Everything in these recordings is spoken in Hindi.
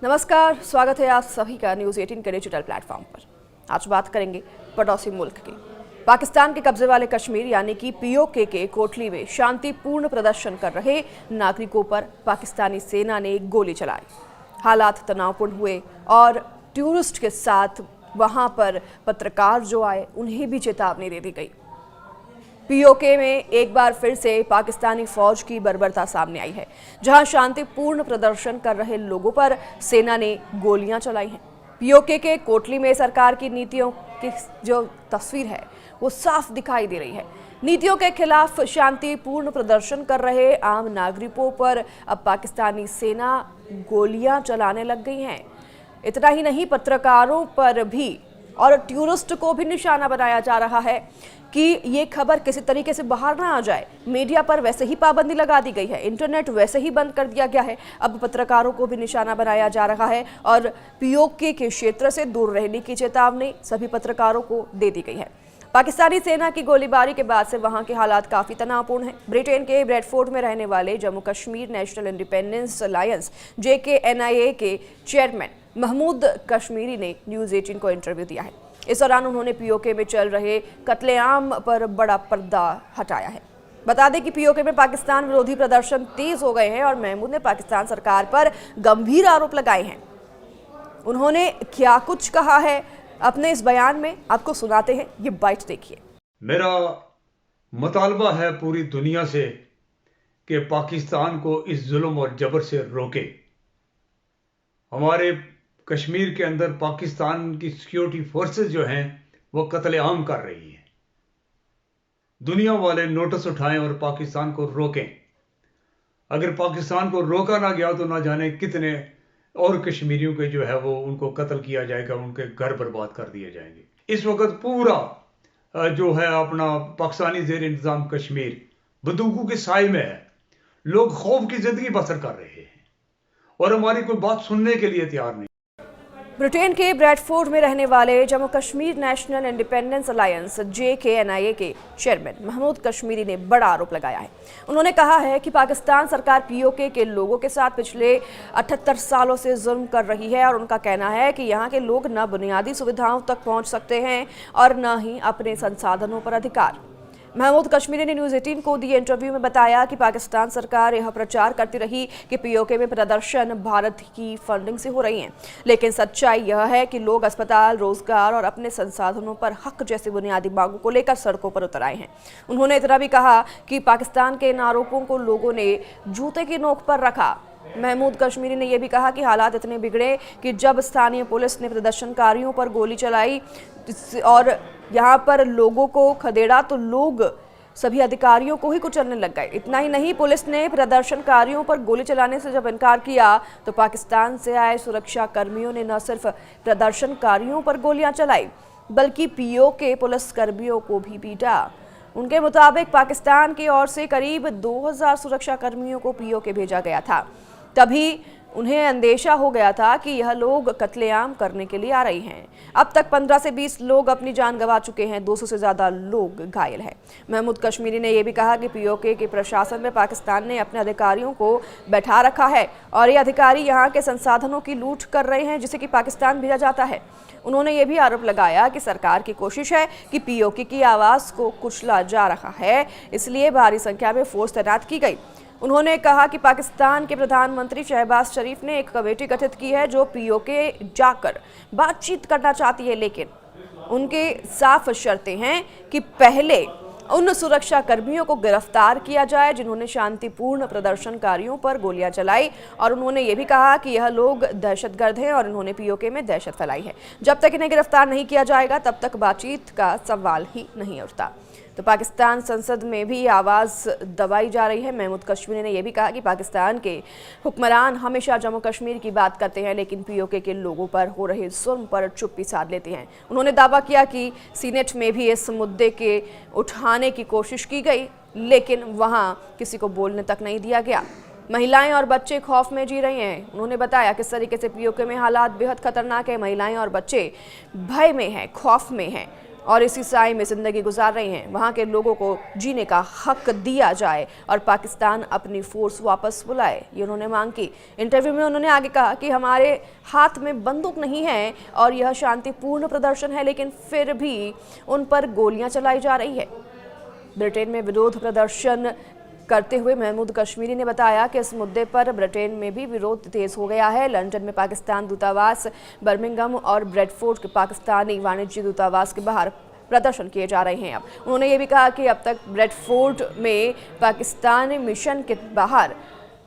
नमस्कार, स्वागत है आप सभी का न्यूज़ 18 के डिजिटल प्लेटफॉर्म पर। आज बात करेंगे पड़ोसी मुल्क की। पाकिस्तान के कब्जे वाले कश्मीर यानी कि पीओके के कोटली में शांतिपूर्ण प्रदर्शन कर रहे नागरिकों पर पाकिस्तानी सेना ने गोली चलाई। हालात तनावपूर्ण हुए और टूरिस्ट के साथ वहां पर पत्रकार जो आए उन्हें भी चेतावनी दे दी गई। पीओके में एक बार फिर से पाकिस्तानी फौज की बर्बरता सामने आई है, जहां शांतिपूर्ण प्रदर्शन कर रहे लोगों पर सेना ने गोलियां चलाई हैं। पीओके के कोटली में सरकार की नीतियों की जो तस्वीर है वो साफ दिखाई दे रही है। नीतियों के खिलाफ शांतिपूर्ण प्रदर्शन कर रहे आम नागरिकों पर अब पाकिस्तानी सेना गोलियां चलाने लग गई हैं। इतना ही नहीं, पत्रकारों पर भी और टूरिस्ट को भी निशाना बनाया जा रहा है कि ये खबर किसी तरीके से बाहर ना आ जाए। मीडिया पर वैसे ही पाबंदी लगा दी गई है, इंटरनेट वैसे ही बंद कर दिया गया है। अब पत्रकारों को भी निशाना बनाया जा रहा है और पीओके के क्षेत्र से दूर रहने की चेतावनी सभी पत्रकारों को दे दी गई है। पाकिस्तानी सेना की गोलीबारी के बाद से वहां के हालात काफी तनावपूर्ण हैं। ब्रिटेन के ब्रैडफोर्ड में रहने वाले Jammu Kashmir national independence alliance JKNIA के चेयरमैन महमूद कश्मीरी ने न्यूज़ 18 को इंटरव्यू दिया है। इस दौरान उन्होंने पीओके में चल रहे कत्लेआम पर बड़ा पर्दा हटाया है। बता दें कि पीओके में पाकिस्तान विरोधी प्रदर्शन तेज हो गए हैं और महमूद ने पाकिस्तान सरकार पर गंभीर आरोप लगाए हैं। उन्होंने क्या कुछ कहा है अपने इस बयान में, आपको सुनाते हैं, ये बाइट देखिए। मेरा मुतालबा है पूरी दुनिया से कि पाकिस्तान को इस जुल्म और जबर से रोके। हमारे कश्मीर के अंदर पाकिस्तान की सिक्योरिटी फोर्सेस जो हैं वो कत्लेआम कर रही हैं। दुनिया वाले नोटिस उठाएं और पाकिस्तान को रोकें। अगर पाकिस्तान को रोका ना गया तो ना जाने कितने और कश्मीरियों के जो है वो उनको कत्ल किया जाएगा, उनके घर बर्बाद कर दिए जाएंगे। इस वक्त पूरा जो है अपना पाकिस्तानी ज़ेर इंतज़ाम कश्मीर बंदूकों के साए में है। लोग खौफ की जिंदगी बसर कर रहे हैं और हमारी कोई बात सुनने के लिए तैयार नहीं। ब्रिटेन के ब्रैडफोर्ड में रहने वाले Jammu Kashmir national independence alliance JKNIA के चेयरमैन महमूद कश्मीरी ने बड़ा आरोप लगाया है। उन्होंने कहा है कि पाकिस्तान सरकार पीओके के लोगों के साथ पिछले 78 सालों से जुल्म कर रही है और उनका कहना है कि यहाँ के लोग न बुनियादी सुविधाओं तक पहुँच सकते हैं और न ही अपने संसाधनों पर अधिकार। महमूद कश्मीरी ने न्यूज़ 18 को दिए इंटरव्यू में बताया कि पाकिस्तान सरकार यह प्रचार करती रही कि पीओके में प्रदर्शन भारत की फंडिंग से हो रही हैं, लेकिन सच्चाई यह है कि लोग अस्पताल, रोजगार और अपने संसाधनों पर हक जैसी बुनियादी मांगों को लेकर सड़कों पर उतर आए हैं। उन्होंने इतना भी कहा कि पाकिस्तान के इन आरोपों को लोगों ने जूते की नोक पर रखा। महमूद कश्मीरी ने यह भी कहा कि हालात इतने बिगड़े कि जब स्थानीय पुलिस ने प्रदर्शनकारियों पर गोली चलाई और यहाँ पर लोगों को खदेड़ा तो लोग सभी अधिकारियों को ही कुचलने लग गए। इतना ही नहीं, पुलिस ने प्रदर्शनकारियों पर गोली चलाने से जब इनकार किया तो पाकिस्तान से आए सुरक्षा कर्मियों ने न सिर्फ प्रदर्शनकारियों पर गोलियां चलाई बल्कि पीओके पुलिस कर्मियों को भी पीटा। उनके मुताबिक पाकिस्तान की ओर से करीब 2000 सुरक्षा कर्मियों को पीओके भेजा गया था। तभी उन्हें अंदेशा हो गया था कि यह लोग कत्लेआम करने के लिए आ रही हैं। अब तक 15 से 20 लोग अपनी जान गंवा चुके हैं, 200 से ज़्यादा लोग घायल हैं। महमूद कश्मीरी ने यह भी कहा कि पीओके के प्रशासन में पाकिस्तान ने अपने अधिकारियों को बैठा रखा है और ये अधिकारी यहाँ के संसाधनों की लूट कर रहे हैं जिसे कि पाकिस्तान भेजा जाता है। उन्होंने ये भी आरोप लगाया कि सरकार की कोशिश है कि पीओके की आवाज़ को कुचला जा रहा है, इसलिए भारी संख्या में फोर्स तैनात की गई। उन्होंने कहा कि पाकिस्तान के प्रधानमंत्री शहबाज शरीफ ने एक कमेटी गठित की है जो पीओके जाकर बातचीत करना चाहती है, लेकिन उनके साफ शर्तें हैं कि पहले उन सुरक्षा कर्मियों को गिरफ्तार किया जाए जिन्होंने शांतिपूर्ण प्रदर्शनकारियों पर गोलियां चलाई और उन्होंने ये भी कहा कि यह लोग दहशतगर्द हैं और इन्होंने पीओके में दहशत फैलाई है। जब तक इन्हें गिरफ्तार नहीं किया जाएगा तब तक बातचीत का सवाल ही नहीं उठता। तो पाकिस्तान संसद में भी आवाज़ दबाई जा रही है। महमूद कश्मीरी ने यह भी कहा कि पाकिस्तान के हुक्मरान हमेशा जम्मू कश्मीर की बात करते हैं लेकिन पीओके के लोगों पर हो रहे जुल्म पर चुप्पी साध लेते हैं। उन्होंने दावा किया कि सीनेट में भी इस मुद्दे के उठाने की कोशिश की गई लेकिन वहां किसी को बोलने तक नहीं दिया गया। महिलाएं और बच्चे खौफ में जी रहे हैं। उन्होंने बताया किस तरीके से पीओके में हालात बेहद खतरनाक है। महिलाएं और बच्चे भय में हैं, खौफ में हैं। और इसी साए में जिंदगी गुजार रही हैं। वहां के लोगों को जीने का हक दिया जाए और पाकिस्तान अपनी फोर्स वापस बुलाए, ये उन्होंने मांग की। इंटरव्यू में उन्होंने आगे कहा कि हमारे हाथ में बंदूक नहीं है और यह शांतिपूर्ण प्रदर्शन है, लेकिन फिर भी उन पर गोलियां चलाई जा रही है। ब्रिटेन में विरोध प्रदर्शन करते हुए महमूद कश्मीरी ने बताया कि इस मुद्दे पर ब्रिटेन में भी विरोध तेज हो गया है। लंदन में पाकिस्तान दूतावास, बर्मिंघम और ब्रेडफोर्ड के पाकिस्तानी वाणिज्य दूतावास के बाहर प्रदर्शन किए जा रहे हैं। अब उन्होंने ये भी कहा कि अब तक ब्रेडफोर्ड में पाकिस्तानी मिशन के बाहर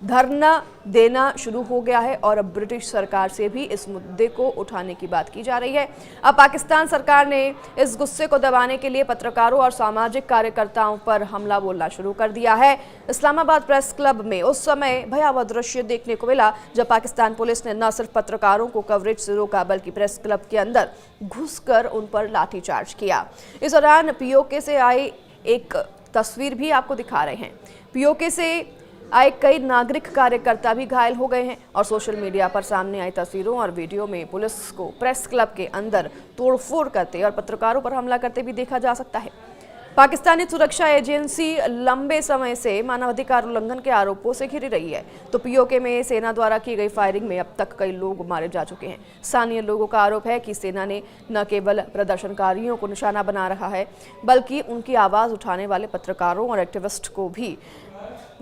धरना देना शुरू हो गया है और अब ब्रिटिश सरकार से भी इस मुद्दे को उठाने की बात की जा रही है। अब पाकिस्तान सरकार ने इस गुस्से को दबाने के लिए पत्रकारों और सामाजिक कार्यकर्ताओं पर हमला बोलना शुरू कर दिया है। इस्लामाबाद प्रेस क्लब में उस समय भयावह दृश्य देखने को मिला जब पाकिस्तान पुलिस ने न सिर्फ पत्रकारों को कवरेज से रोका बल्कि प्रेस क्लब के अंदर घुसकर उन पर लाठीचार्ज किया। इस दौरान पीओके से आई एक तस्वीर भी आपको दिखा रहे हैं। पीओके से आए कई नागरिक कार्यकर्ता भी घायल हो गए हैं और सोशल मीडिया पर सामने आई तस्वीरों और वीडियो में पुलिस को प्रेस क्लब के अंदर तोड़फोड़ करते और पत्रकारों पर हमला करते भी देखा जा सकता है। पाकिस्तानी सुरक्षा एजेंसी लंबे समय से मानवाधिकार उल्लंघन के आरोपों से घिरी रही है, तो पीओके में सेना द्वारा की गई फायरिंग में अब तक कई लोग मारे जा चुके हैं। स्थानीय लोगों का आरोप है कि सेना ने न केवल प्रदर्शनकारियों को निशाना बना रखा है बल्कि उनकी आवाज उठाने वाले पत्रकारों और एक्टिविस्ट को भी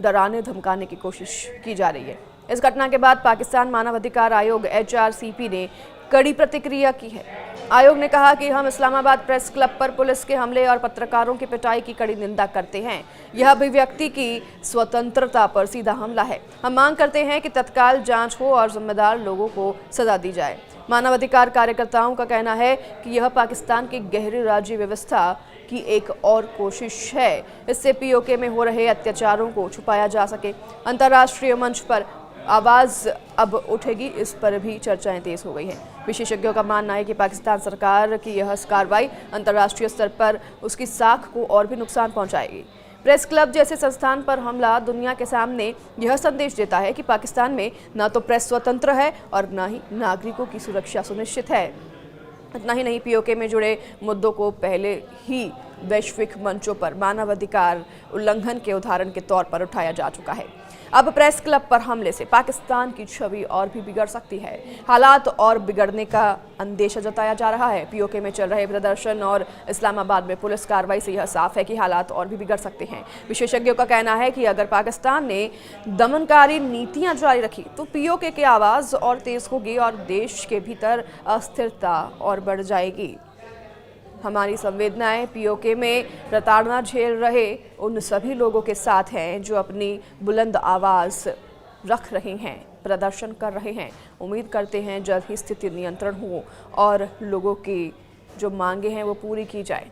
डराने धमकाने की कोशिश की जा रही है। इस घटना के बाद पाकिस्तान मानवाधिकार आयोग HRCP ने कड़ी प्रतिक्रिया की है। आयोग ने कहा कि हम इस्लामाबाद प्रेस क्लब पर पुलिस के हमले और पत्रकारों की पिटाई की कड़ी निंदा करते हैं। यह अभिव्यक्ति की स्वतंत्रता पर सीधा हमला है। हम मांग करते हैं कि तत्काल जांच हो और जिम्मेदार लोगों को सजा दी जाए। मानवाधिकार कार्यकर्ताओं का कहना है कि यह पाकिस्तान की गहरी राज्य व्यवस्था की एक और कोशिश है। इससे पीओके में हो रहे अत्याचारों को छुपाया जा सके। अंतर्राष्ट्रीय मंच पर आवाज अब उठेगी, इस पर भी चर्चाएं तेज हो गई हैं। विशेषज्ञों का मानना है कि पाकिस्तान सरकार की यह कार्रवाई अंतर्राष्ट्रीय स्तर पर उसकी साख को और भी नुकसान पहुंचाएगी। प्रेस क्लब जैसे संस्थान पर हमला दुनिया के सामने यह संदेश देता है कि पाकिस्तान में न तो प्रेस स्वतंत्र है और न ही नागरिकों की सुरक्षा सुनिश्चित है। इतना ही नहीं, पीओके में जुड़े मुद्दों को पहले ही वैश्विक मंचों पर मानवाधिकार उल्लंघन के उदाहरण के तौर पर उठाया जा चुका है। अब प्रेस क्लब पर हमले से पाकिस्तान की छवि और भी बिगड़ सकती है। हालात और बिगड़ने का अंदेशा जताया जा रहा है। पीओके में चल रहे प्रदर्शन और इस्लामाबाद में पुलिस कार्रवाई से यह साफ है कि हालात और भी बिगड़ सकते हैं। विशेषज्ञों का कहना है कि अगर पाकिस्तान ने दमनकारी नीतियां जारी रखी तो पीओके की आवाज़ और तेज होगी और देश के भीतर अस्थिरता और बढ़ जाएगी। हमारी संवेदनाएं पीओके में प्रताड़ना झेल रहे उन सभी लोगों के साथ हैं जो अपनी बुलंद आवाज़ रख रहे हैं, प्रदर्शन कर रहे हैं। उम्मीद करते हैं जल्द ही स्थिति नियंत्रण हो और लोगों की जो मांगे हैं वो पूरी की जाए।